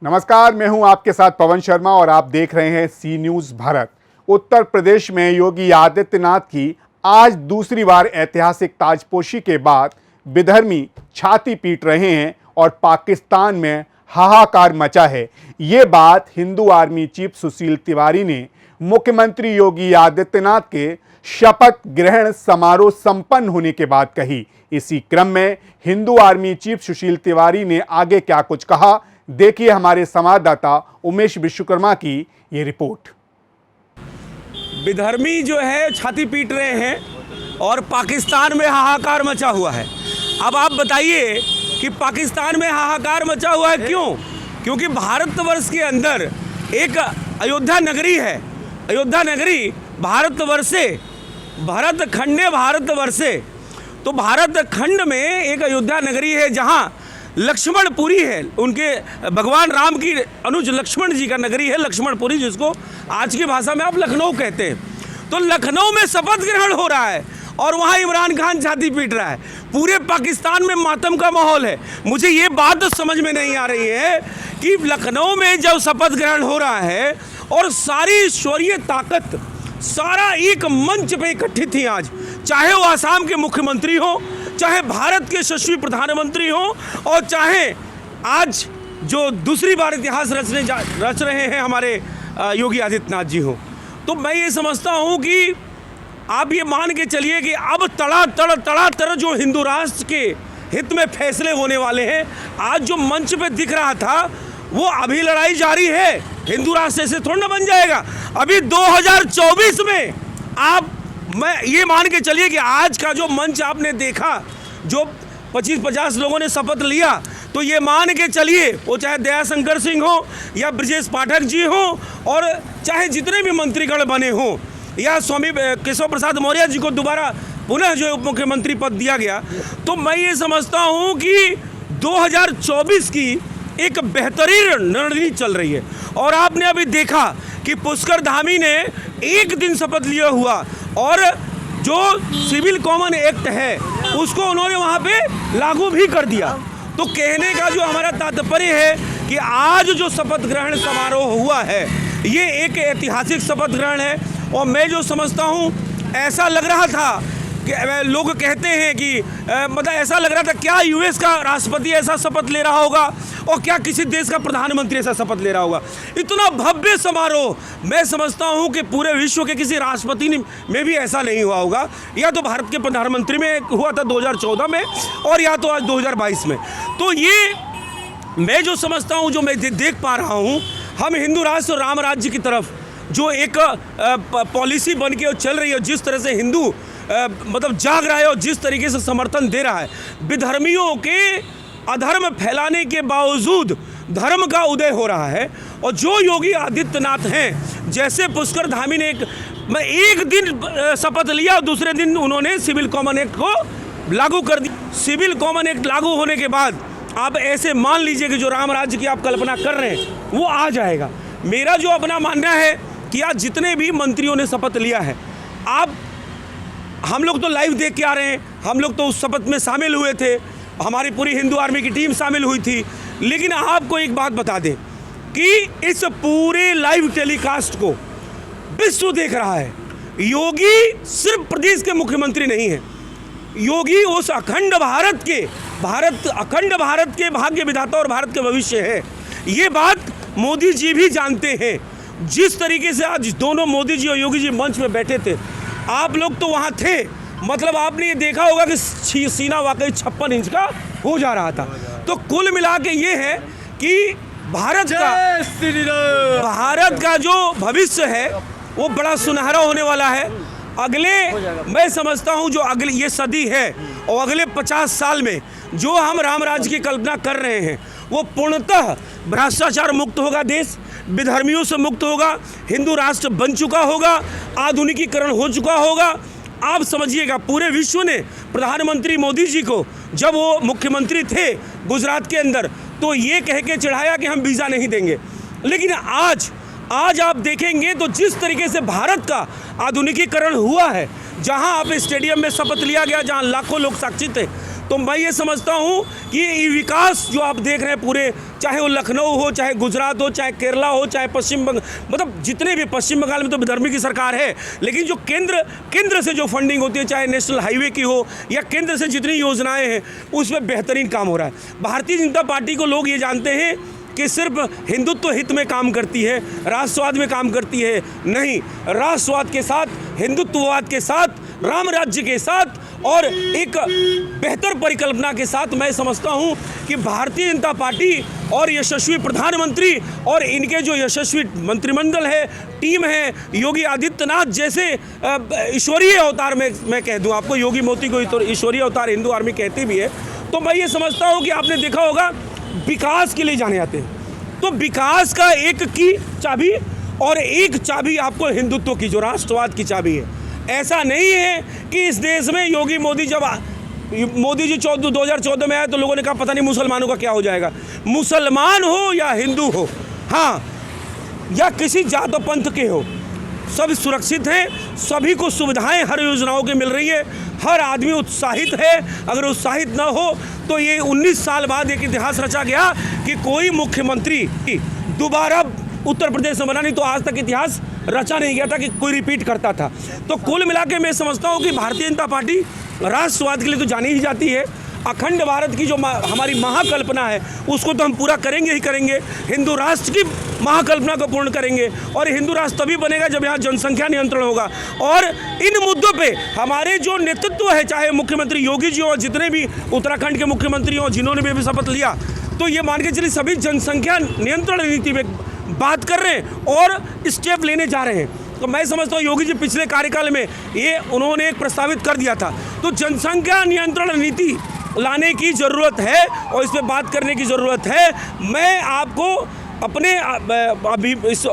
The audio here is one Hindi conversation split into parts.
नमस्कार, मैं हूं आपके साथ पवन शर्मा और आप देख रहे हैं सी न्यूज़ भारत। उत्तर प्रदेश में योगी आदित्यनाथ की आज दूसरी बार ऐतिहासिक ताजपोशी के बाद विधर्मी छाती पीट रहे हैं और पाकिस्तान में हाहाकार मचा है। ये बात हिंदू आर्मी चीफ सुशील तिवारी ने मुख्यमंत्री योगी आदित्यनाथ के शपथ ग्रहण समारोह संपन्न होने के बाद कही। इसी क्रम में हिंदू आर्मी चीफ सुशील तिवारी ने आगे क्या कुछ कहा, देखिए हमारे संवाददाता उमेश विश्वकर्मा की ये रिपोर्ट। विधर्मी जो है छाती पीट रहे हैं और पाकिस्तान में हाहाकार मचा हुआ है। अब आप बताइए कि पाकिस्तान में हाहाकार मचा हुआ है क्यों? क्योंकि भारतवर्ष के अंदर एक अयोध्या नगरी है। अयोध्या नगरी भारतवर्षे भरतखंडे भारतवर्षे, तो भारतखंड में एक अयोध्या नगरी है जहाँ लक्ष्मणपुरी है, उनके भगवान राम की अनुज लक्ष्मण जी का नगरी है लक्ष्मणपुरी, जिसको आज की भाषा में आप लखनऊ कहते हैं। तो लखनऊ में शपथ ग्रहण हो रहा है और वहाँ इमरान खान छाती पीट रहा है। पूरे पाकिस्तान में मातम का माहौल है। मुझे ये बात समझ में नहीं आ रही है कि लखनऊ में जब शपथ ग्रहण हो रहा है और सारी ईश्वरीय ताकत सारा एक मंच पे इकट्ठी थी आज, चाहे वो आसाम के मुख्यमंत्री हो, चाहे भारत के यशस्वी प्रधानमंत्री हो, और चाहे आज जो दूसरी बार इतिहास रच रहे हैं हमारे योगी आदित्यनाथ जी हो। तो मैं ये समझता हूँ कि आप ये मान के चलिए कि अब तड़ा जो हिंदू राष्ट्र के हित में फैसले होने वाले हैं। आज जो मंच पे दिख रहा था वो अभी लड़ाई जारी है। हिंदू राष्ट्र ऐसे थोड़ा ना बन जाएगा। अभी 2024 में मैं ये मान के चलिए कि आज का जो मंच आपने देखा, जो 25-50 लोगों ने शपथ लिया, तो ये मान के चलिए वो चाहे दयाशंकर सिंह हो या ब्रजेश पाठक जी हो और चाहे जितने भी मंत्रीगण बने हों या स्वामी केशव प्रसाद मौर्य जी को दोबारा पुनः जो उप मुख्यमंत्री पद दिया गया, तो मैं ये समझता हूँ कि 2024 की एक बेहतरीन रणनीति चल रही है। और आपने अभी देखा कि पुष्कर धामी ने एक दिन शपथ लिया हुआ और जो सिविल कॉमन एक्ट है उसको उन्होंने वहाँ पे लागू भी कर दिया। तो कहने का जो हमारा तात्पर्य है कि आज जो शपथ ग्रहण समारोह हुआ है ये एक ऐतिहासिक शपथ ग्रहण है। और मैं जो समझता हूँ, ऐसा लग रहा था कि लोग कहते हैं कि मतलब ऐसा लग रहा था क्या यूएस का राष्ट्रपति ऐसा शपथ ले रहा होगा और क्या किसी देश का प्रधानमंत्री ऐसा शपथ ले रहा होगा। इतना भव्य समारोह मैं समझता हूं कि पूरे विश्व के किसी राष्ट्रपति में भी ऐसा नहीं हुआ होगा। या तो भारत के प्रधानमंत्री में हुआ था 2014 में और या तो आज 2022 में। तो ये मैं जो समझता हूँ, जो मैं देख पा रहा हूँ, हम हिंदू राष्ट्र और राम राज्य की तरफ जो एक पॉलिसी बन के चल रही है, जिस तरह से हिंदू मतलब जाग रहा है और जिस तरीके से समर्थन दे रहा है, विधर्मियों के अधर्म फैलाने के बावजूद धर्म का उदय हो रहा है। और जो योगी आदित्यनाथ हैं, जैसे पुष्कर धामी ने एक दिन शपथ लिया और दूसरे दिन उन्होंने सिविल कॉमन एक्ट को लागू कर दिया। सिविल कॉमन एक्ट लागू होने के बाद आप ऐसे मान लीजिए कि जो राम राज्य की आप कल्पना कर रहे हैं वो आ जाएगा। मेरा जो अपना मानना है कि आज जितने भी मंत्रियों ने शपथ लिया है, हम लोग तो लाइव देख के आ रहे हैं, हम लोग तो उस शपथ में शामिल हुए थे, हमारी पूरी हिंदू आर्मी की टीम शामिल हुई थी। लेकिन आपको एक बात बता दें कि इस पूरे लाइव टेलीकास्ट को विश्व देख रहा है। योगी सिर्फ प्रदेश के मुख्यमंत्री नहीं है, योगी उस अखंड भारत के भाग्य विधाता और भारत के भविष्य है। ये बात मोदी जी भी जानते हैं। जिस तरीके से आज दोनों मोदी जी और योगी जी मंच में बैठे थे, आप लोग तो वहाँ थे, मतलब आपने ये देखा होगा कि सीना वाकई 56 इंच का हो जा रहा था। तो कुल मिला के ये है कि भारत का जो भविष्य है वो बड़ा सुनहरा होने वाला है। मैं समझता हूँ जो अगली ये सदी है और अगले 50 साल में जो हम राम राज्य की कल्पना कर रहे हैं वो पूर्णतः भ्रष्टाचार मुक्त होगा, देश विधर्मियों से मुक्त होगा, हिंदू राष्ट्र बन चुका होगा, आधुनिकीकरण हो चुका होगा। आप समझिएगा, पूरे विश्व ने प्रधानमंत्री मोदी जी को जब वो मुख्यमंत्री थे गुजरात के अंदर, तो ये कह के चढ़ाया कि हम वीज़ा नहीं देंगे। लेकिन आज आज आप देखेंगे तो जिस तरीके से भारत का आधुनिकीकरण हुआ है, जहां आप स्टेडियम में शपथ लिया गया, जहां लाखों लोग साक्षी थे, तो मैं ये समझता हूं कि ये विकास जो आप देख रहे हैं पूरे, चाहे वो लखनऊ हो, चाहे गुजरात हो, चाहे केरला हो, चाहे पश्चिम बंगाल, मतलब जितने भी, पश्चिम बंगाल में तो विधर्मी की सरकार है, लेकिन जो केंद्र से जो फंडिंग होती है, चाहे नेशनल हाईवे की हो या केंद्र से जितनी योजनाएं हैं, उसमें बेहतरीन काम हो रहा है। भारतीय जनता पार्टी को लोग ये जानते हैं कि सिर्फ हिंदुत्व हित में काम करती है, राष्ट्रवाद में काम करती है, नहीं, राष्ट्रवाद के साथ, हिंदुत्ववाद के साथ, राम राज्य के साथ और एक बेहतर परिकल्पना के साथ मैं समझता हूं कि भारतीय जनता पार्टी और यशस्वी प्रधानमंत्री और इनके जो यशस्वी मंत्रिमंडल है, टीम है, योगी आदित्यनाथ जैसे ईश्वरीय अवतार में मैं कह दूं आपको, योगी मोदी को ईश्वरीय अवतार हिंदू आर्मी कहती भी है, तो मैं ये समझता हूं कि आपने देखा होगा विकास के लिए जाने जाते हैं, तो विकास का एक की चाबी और एक चाबी आपको हिंदुत्व की, जो राष्ट्रवाद की चाबी है। ऐसा नहीं है कि इस देश में योगी मोदी, जब मोदी जी 2014 में आए तो लोगों ने कहा पता नहीं मुसलमानों का क्या हो जाएगा। मुसलमान हो या हिंदू हो, हाँ, या किसी जात और पंथ के हो, सब सुरक्षित हैं, सभी को सुविधाएं हर योजनाओं की मिल रही है, हर आदमी उत्साहित है। अगर उत्साहित ना हो तो ये 19 साल बाद एक इतिहास रचा गया कि कोई मुख्यमंत्री दोबारा उत्तर प्रदेश में बना नहीं, तो आज तक इतिहास रचा नहीं गया था कि कोई रिपीट करता था। तो कुल मिला के मैं समझता हूँ कि भारतीय जनता पार्टी राष्ट्रवाद के लिए तो जानी ही जाती है। अखंड भारत की जो हमारी महाकल्पना है उसको तो हम पूरा करेंगे ही करेंगे, हिंदू राष्ट्र की महाकल्पना को पूर्ण करेंगे, और हिंदू राष्ट्र तभी बनेगा जब यहाँ जनसंख्या नियंत्रण होगा। और इन मुद्दों पे हमारे जो नेतृत्व है, चाहे मुख्यमंत्री योगी जी हो, जितने भी उत्तराखंड के मुख्यमंत्री हों जिन्होंने भी अभी शपथ लिया, तो ये मान के चलिए सभी जनसंख्या नियंत्रण नीति में बात कर रहे हैं और स्टेप लेने जा रहे हैं। तो मैं समझता हूँ योगी जी पिछले कार्यकाल में ये उन्होंने एक प्रस्तावित कर दिया था, तो जनसंख्या नियंत्रण नीति लाने की ज़रूरत है और इस पर बात करने की ज़रूरत है। मैं आपको अपने अभी इस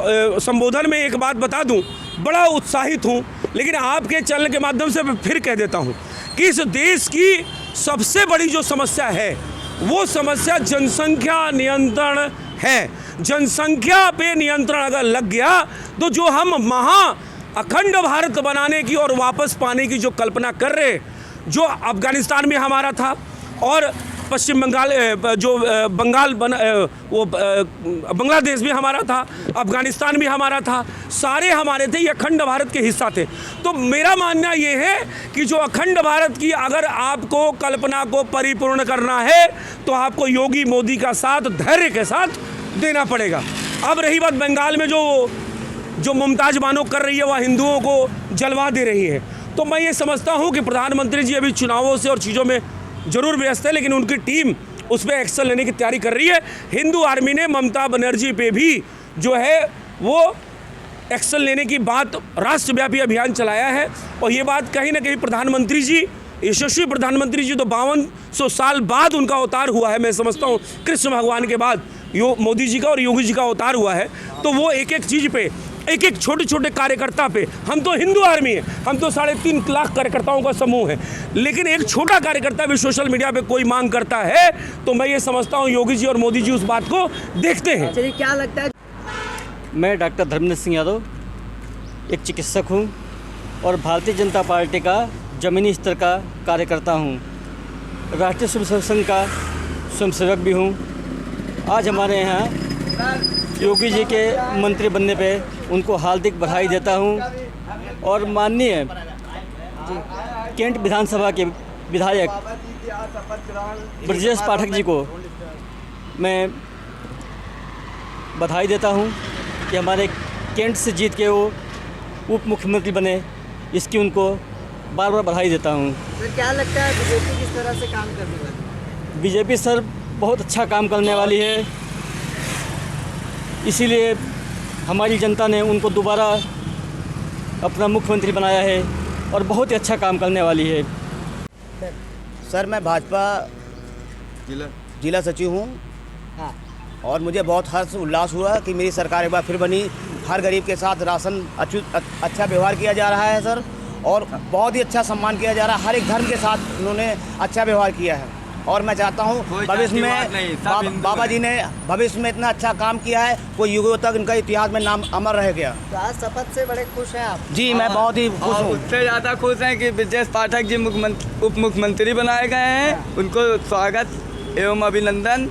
संबोधन में एक बात बता दूं, बड़ा उत्साहित हूं, लेकिन आपके चैनल के माध्यम से मैं फिर कह देता हूं कि इस देश की सबसे बड़ी जो समस्या है वो समस्या जनसंख्या नियंत्रण है। जनसंख्या पे नियंत्रण अगर लग गया तो जो हम अखंड भारत बनाने की और वापस पाने की जो कल्पना कर रहे, जो अफगानिस्तान में हमारा था और पश्चिम बंगाल जो बांग्लादेश भी हमारा था, अफगानिस्तान भी हमारा था, सारे हमारे थे, ये अखंड भारत के हिस्सा थे। तो मेरा मानना ये है कि जो अखंड भारत की अगर आपको कल्पना को परिपूर्ण करना है तो आपको योगी मोदी का साथ धैर्य के साथ देना पड़ेगा। अब रही बात बंगाल में जो मुमताज़ बानो कर रही है, वह हिंदुओं को जलवा दे रही है, तो मैं ये समझता हूँ कि प्रधानमंत्री जी अभी चुनावों से और चीज़ों में ज़रूर व्यस्त है, लेकिन उनकी टीम उस पर एक्शन लेने की तैयारी कर रही है। हिंदू आर्मी ने ममता बनर्जी पे भी जो है वो एक्शन लेने की बात, राष्ट्रव्यापी अभियान चलाया है, और ये बात कहीं ना कहीं प्रधानमंत्री जी, यशस्वी प्रधानमंत्री जी, तो 5200 साल बाद उनका अवतार हुआ है। मैं समझता हूँ कृष्ण भगवान के बाद मोदी जी का और योगी जी का अवतार हुआ है, तो वो एक एक चीज़ पे, एक एक छोटे छोटे कार्यकर्ता पे, हम तो हिंदू आर्मी है, हम तो 3.5 लाख कार्यकर्ताओं का समूह है, लेकिन एक छोटा कार्यकर्ता भी सोशल मीडिया पे कोई मांग करता है, तो मैं ये समझता हूँ योगी जी और मोदी जी उस बात को देखते हैं। चलिए, क्या लगता है? मैं डॉक्टर धर्मेंद्र सिंह यादव एक चिकित्सक हूँ और भारतीय जनता पार्टी का ज़मीनी स्तर का कार्यकर्ता हूँ, राष्ट्रीय स्वयंसेवक संघ का स्वयंसेवक भी हूँ। आज हमारे यहाँ योगी जी के मंत्री बनने पे उनको हार्दिक बधाई देता हूँ, और माननीय कैंट विधानसभा के विधायक ब्रजेश पाठक जी को मैं बधाई देता हूँ कि हमारे कैंट से जीत के वो उप मुख्यमंत्री बने, इसकी उनको बार बार बधाई देता हूँ। तो क्या लगता है बीजेपी किस तरह से काम करने वाली? बीजेपी सर बहुत अच्छा काम करने वाली है, इसीलिए हमारी जनता ने उनको दोबारा अपना मुख्यमंत्री बनाया है और बहुत ही अच्छा काम करने वाली है। सर, मैं भाजपा जिला सचिव हूँ। हाँ। और मुझे बहुत हर्ष उल्लास हुआ कि मेरी सरकार एक बार फिर बनी। हर गरीब के साथ राशन अच्छा व्यवहार किया जा रहा है सर, और बहुत ही अच्छा सम्मान किया जा रहा है। हर एक धर्म के साथ उन्होंने अच्छा व्यवहार किया है। और मैं चाहता हूँ भविष्य में बाबा जी ने भविष्य में इतना अच्छा काम किया है, वो युगों तक इनका इतिहास में नाम अमर रह गया। तो आज शपथ से बड़े खुश हैं आप? जी मैं बहुत ही खुश हूँ। उससे ज़्यादा खुश हैं कि ब्रजेश पाठक जी उप मुख्यमंत्री बनाए गए हैं। उनको स्वागत एवं अभिनंदन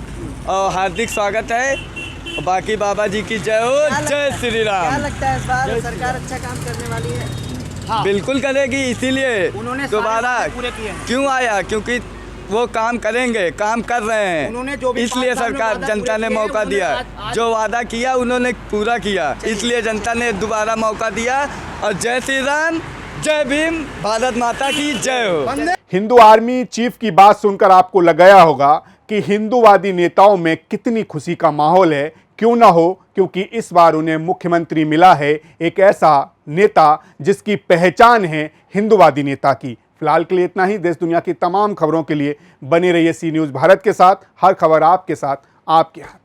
और हार्दिक स्वागत है। बाकी बाबा जी की जय हो, जय श्री क्या राम। लगता है इस बार सरकार अच्छा काम करने वाली है? हाँ। बिल्कुल करेगी, इसीलिए उन्होंने दोबारा सारे वादे पूरे किए हैं। क्यों आया, क्योंकि वो काम करेंगे, काम कर रहे उन्होंने जो हैं, भी इसलिए 5 साल में सरकार वादा जनता ने पूरे किए, मौका उन्होंने दिया। आज जो वादा किया उन्होंने पूरा किया, इसलिए जनता ने दोबारा मौका दिया। और जय श्री राम, जय भीम, भारत माता की जय हो। हिंदू आर्मी चीफ की बात सुनकर आपको लगाया होगा कि हिंदूवादी नेताओं में कितनी खुशी का माहौल है। क्यों ना हो, क्योंकि इस बार उन्हें मुख्यमंत्री मिला है एक ऐसा नेता जिसकी पहचान है हिंदूवादी नेता की। फिलहाल के लिए इतना ही। देश दुनिया की तमाम खबरों के लिए बने रहिए सी न्यूज़ भारत के साथ। हर खबर आपके साथ, आपके हाथ।